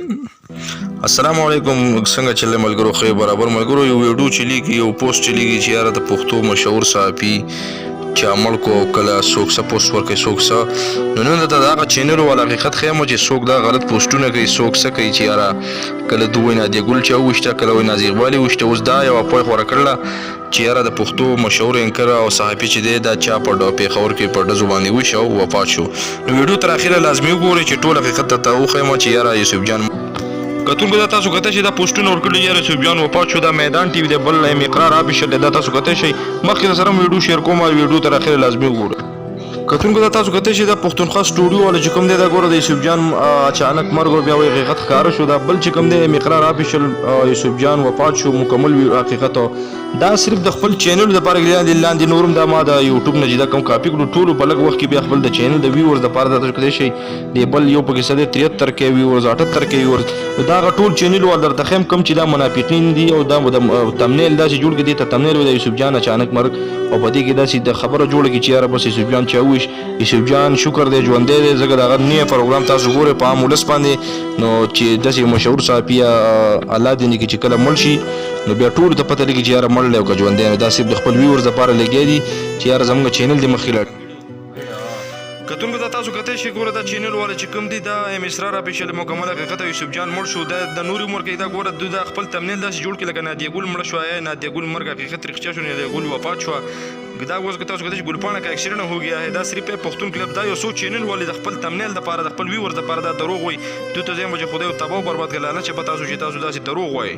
السلام علیکم څنګه چلې ملګرو خیر برابر ملګرو یو ویډیو چلیږي یو پوسټ چلیږي چې یاره د پښتو مشهور صحافي چې عمل کو کله څوک څه پوسټ ورکوي څوک څه نو نن د دغه چینل ول حقیقت ښیم چې څوک دا غلط پوسټونه کوي څوک څه کوي چې یاره کله دوی نادیه ګل چا وشته کله وای نازي اقبالي وشته اوس دا یو پوی خوره کړله چې یاره د پښتو مشهور انکر او صحافي چې دی دا چا په پیښور کې په ډزو باندې وشو او وفات شو نو ویډیو تر اخره لازمي وګورئ چې ټول حقیقت ته وښیم چې یاره یوسف جان کتونکو دا تاسو کته چې دا پوسټونه ورکړي یاره یوسف جان وفات شو دا میدان ټي وي د بل اقرار ابشل دا تاسو کته شي مخکې سره ویډیو شیر کوم ویډیو تر اخره لازمي وګورئ کتونکو دا تاسو کته چې دا پښتونخوا سټوډیو ول چې کوم دی دا ګوره د یوسف جان اچانک مرګ بیا وی حقیقت ښکار شو دا بل چې کوم دی اقرار ابشل یوسف جان وفات شو مکمل حقیقت دا صرف د خپل چینل د پاره لاندې نورم دا ما د یوټیوب نه جدا کوم کاپی کړو ټول په لږ وخت کې بیا خپل د چینل د ویورز د پاره د تاسو کده شي دی بل یو پکې سده 73 کې ویورز 78 کې ویورز دا ټول چینل ول درته خیم کم چې دا منافقین دي او دا تمنیل دا چې جوړ کې دي ته تمنیل د یوسف جان اچانک مرګ او په دې کې دا چې د خبره جوړه کې چې یاره بس یوسف جان چاويش یوسف جان شکر دې ژوند دې زګر هغه نه پروګرام تاسو ګوره په مولس باندې نو چې داسې مشهور صحافي الله دې نه کې چې کله مل شي نو بیا ټول ته پته لګي چې یاره مړ له کو ژوند دی دا صرف د خپل ویورز لپاره لګي دي چې یاره زموږ چینل د مخې لاړ کتونکو دا تاسو کته شي ګوره دا چینل ولا چې کوم دي دا ام اسرار ابشل مکمل حقیقت یوسف جان مړ شو د نور عمر کې دا ګوره د خپل تمنیل داسې جوړ کې لګا نادیه ګل مړ شو نادیه ګل مرګ حقیقت رښتیا شو نادیه ګل وفات شو دا اوس که تاسو کته چې ګلپاڼه کا اکسیډنټ هو گیا ہے دا صرف پښتون کلب دا یو سو چینل ولې د خپل تمنیل د پاره د خپل ویور د پاره دا دروغ وي ته زم چې خدای تباہ برباد کړه نه چې پتا تاسو چې تاسو داسې دروغ وای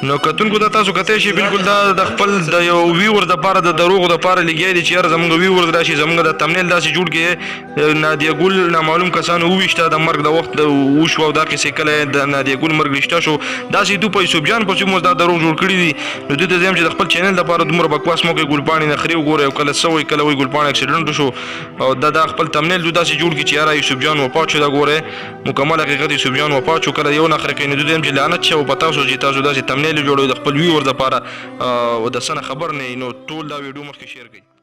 نو کتونکو دا تاسو کته شي بالکل دا د خپل د یو ویور د پاره د دروغ د پاره لګی دي چې یار زموږ ویور راشي زموږ د تمنیل داسې جوړ کې نادیه ګل نامعلوم کسانو وښته د مرګ د وخت وشو دا کې کله د نادیه ګل مرګ رښتا شو داسې دوی په یوسف جان په څومره دا دروغ جوړ کړی دي نو دوی ته زم چې د خپل چینل د پاره دومره بکواس مو کې ګلپاڼې نخري وګوره او کله سوې کله وی ګلپاڼه اکسیډنټ شو او دا خپل تمنیل دوی داسې جوړ کې چې یار یوسف جان وفات شو دا ګوره مکمل حقیقت یوسف جان وفات شو کله یو نخره کې نو دوی هم چې لعنت شو پتا سو چې تاسو داسې تمنیل جوړوي د خپل ویور د پاره او د سنه خبر نه نو ټول دا ویډیو مخکې شیر کړئ